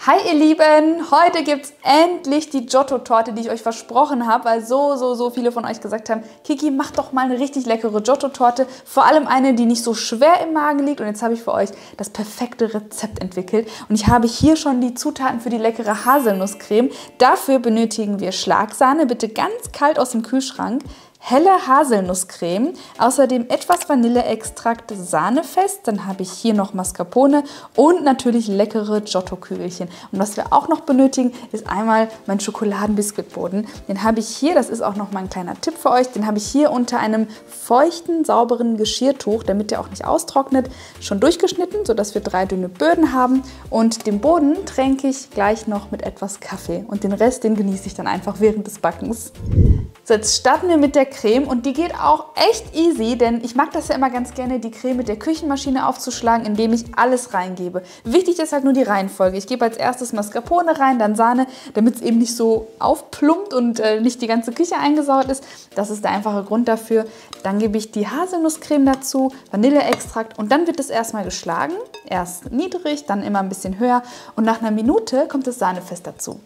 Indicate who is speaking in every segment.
Speaker 1: Hi ihr Lieben, heute gibt es endlich die Giotto-Torte, die ich euch versprochen habe, weil so viele von euch gesagt haben, Kiki, mach doch mal eine richtig leckere Giotto-Torte, vor allem eine, die nicht so schwer im Magen liegt, und jetzt habe ich für euch das perfekte Rezept entwickelt und ich habe hier schon die Zutaten für die leckere Haselnusscreme. Dafür benötigen wir Schlagsahne, bitte ganz kalt aus dem Kühlschrank, helle Haselnusscreme, außerdem etwas Vanilleextrakt, Sahnefest, dann habe ich hier noch Mascarpone und natürlich leckere Giotto-Kügelchen. Und was wir auch noch benötigen, ist einmal mein Schokoladenbiskuitboden. Den habe ich hier, das ist auch noch mal ein kleiner Tipp für euch, den habe ich hier unter einem feuchten, sauberen Geschirrtuch, damit der auch nicht austrocknet, schon durchgeschnitten, sodass wir 3 dünne Böden haben. Und den Boden tränke ich gleich noch mit etwas Kaffee und den Rest, den genieße ich dann einfach während des Backens. So, jetzt starten wir mit der Creme und die geht auch echt easy, denn ich mag das ja immer ganz gerne, die Creme mit der Küchenmaschine aufzuschlagen, indem ich alles reingebe. Wichtig ist halt nur die Reihenfolge. Ich gebe als erstes Mascarpone rein, dann Sahne, damit es eben nicht so aufplumpt und nicht die ganze Küche eingesaut ist. Das ist der einfache Grund dafür. Dann gebe ich die Haselnusscreme dazu, Vanilleextrakt und dann wird es erstmal geschlagen. Erst niedrig, dann immer ein bisschen höher und nach einer Minute kommt das Sahnefest dazu.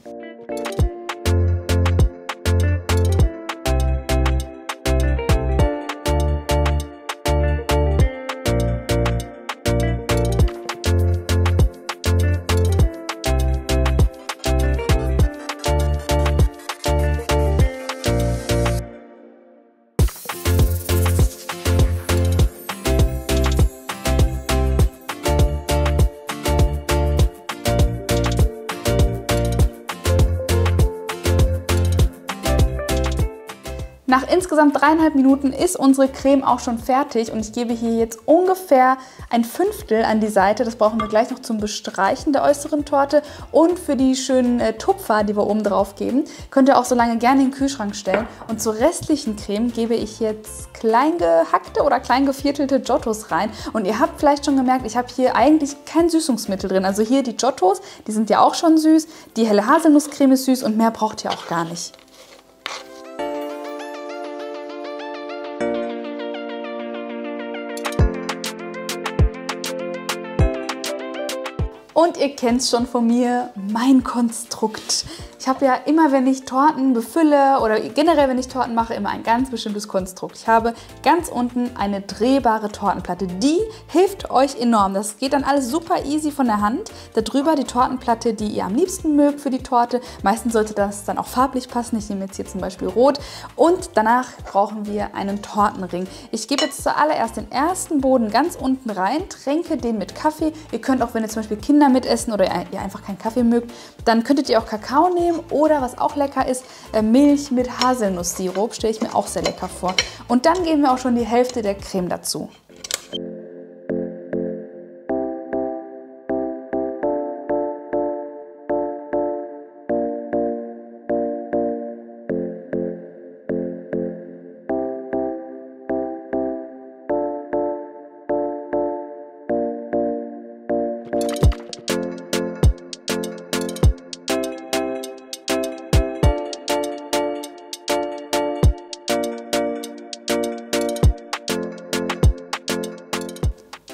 Speaker 1: Nach insgesamt 3,5 Minuten ist unsere Creme auch schon fertig und ich gebe hier jetzt ungefähr 1/5 an die Seite. Das brauchen wir gleich noch zum Bestreichen der äußeren Torte und für die schönen Tupfer, die wir oben drauf geben. Könnt ihr auch so lange gerne in den Kühlschrank stellen. Und zur restlichen Creme gebe ich jetzt klein gehackte oder klein geviertelte Giottos rein. Und ihr habt vielleicht schon gemerkt, ich habe hier eigentlich kein Süßungsmittel drin. Also hier die Giottos, die sind ja auch schon süß. Die helle Haselnusscreme ist süß und mehr braucht ihr auch gar nicht. Und ihr kennt es schon von mir, mein Konstrukt. Ich habe ja immer, wenn ich Torten befülle oder generell, wenn ich Torten mache, immer ein ganz bestimmtes Konstrukt. Ich habe ganz unten eine drehbare Tortenplatte. Die hilft euch enorm. Das geht dann alles super easy von der Hand. Darüber die Tortenplatte, die ihr am liebsten mögt für die Torte. Meistens sollte das dann auch farblich passen. Ich nehme jetzt hier zum Beispiel Rot. Und danach brauchen wir einen Tortenring. Ich gebe jetzt zuallererst den ersten Boden ganz unten rein, tränke den mit Kaffee. Ihr könnt auch, wenn ihr zum Beispiel Kinder mitessen oder ihr einfach keinen Kaffee mögt, dann könntet ihr auch Kakao nehmen oder, was auch lecker ist, Milch mit Haselnusssirup, stelle ich mir auch sehr lecker vor. Und dann geben wir auch schon die Hälfte der Creme dazu.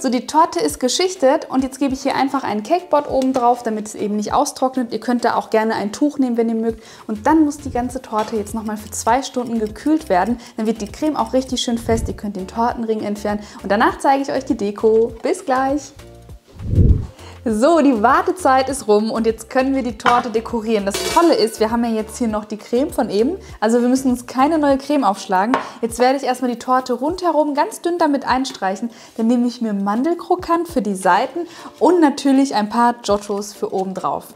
Speaker 1: So, die Torte ist geschichtet und jetzt gebe ich hier einfach einen Cakeboard oben drauf, damit es eben nicht austrocknet. Ihr könnt da auch gerne ein Tuch nehmen, wenn ihr mögt. Und dann muss die ganze Torte jetzt nochmal für 2 Stunden gekühlt werden. Dann wird die Creme auch richtig schön fest. Ihr könnt den Tortenring entfernen und danach zeige ich euch die Deko. Bis gleich! So, die Wartezeit ist rum und jetzt können wir die Torte dekorieren. Das Tolle ist, wir haben ja jetzt hier noch die Creme von eben, also wir müssen uns keine neue Creme aufschlagen. Jetzt werde ich erstmal die Torte rundherum ganz dünn damit einstreichen. Dann nehme ich mir Mandelkrokant für die Seiten und natürlich ein paar Giottos für oben drauf.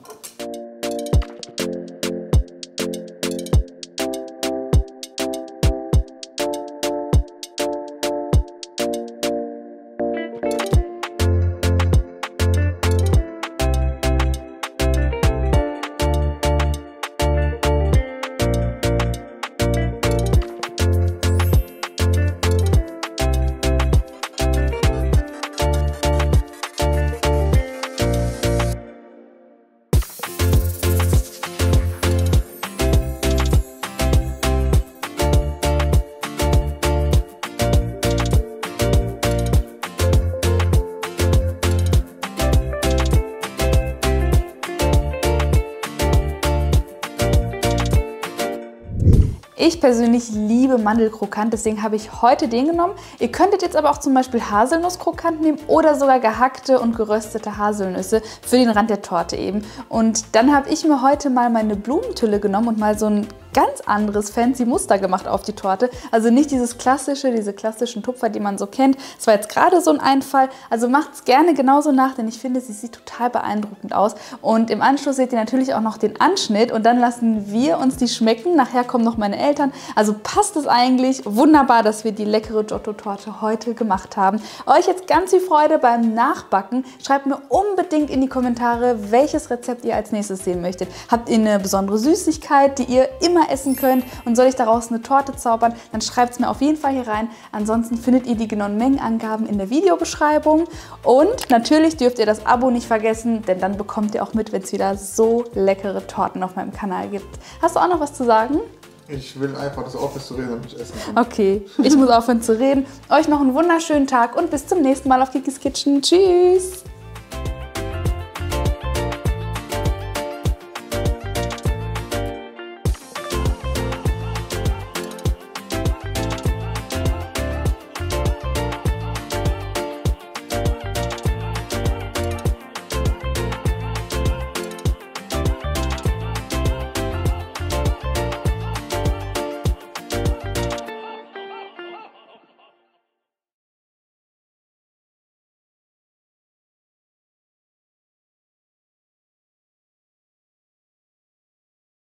Speaker 1: Ich persönlich liebe Mandelkrokant, deswegen habe ich heute den genommen. Ihr könntet jetzt aber auch zum Beispiel Haselnusskrokant nehmen oder sogar gehackte und geröstete Haselnüsse für den Rand der Torte eben. Und dann habe ich mir heute mal meine Blumentülle genommen und mal so ein ganz anderes fancy Muster gemacht auf die Torte. Also nicht dieses klassische, diese klassischen Tupfer, die man so kennt. Das war jetzt gerade so ein Einfall. Also macht es gerne genauso nach, denn ich finde, sie sieht total beeindruckend aus. Und im Anschluss seht ihr natürlich auch noch den Anschnitt und dann lassen wir uns die schmecken. Nachher kommen noch meine Eltern. Also passt es eigentlich wunderbar, dass wir die leckere Giotto-Torte heute gemacht haben. Euch jetzt ganz viel Freude beim Nachbacken. Schreibt mir unbedingt in die Kommentare, welches Rezept ihr als nächstes sehen möchtet. Habt ihr eine besondere Süßigkeit, die ihr immer essen könnt und soll ich daraus eine Torte zaubern, dann schreibt es mir auf jeden Fall hier rein. Ansonsten findet ihr die genauen Mengenangaben in der Videobeschreibung und natürlich dürft ihr das Abo nicht vergessen, denn dann bekommt ihr auch mit, wenn es wieder so leckere Torten auf meinem Kanal gibt. Hast du auch noch was zu sagen?
Speaker 2: Ich will einfach, dass du aufhörst zu reden, damit ich essen kann.
Speaker 1: Okay, ich muss aufhören zu reden. Euch noch einen wunderschönen Tag und bis zum nächsten Mal auf Kikis Kitchen. Tschüss!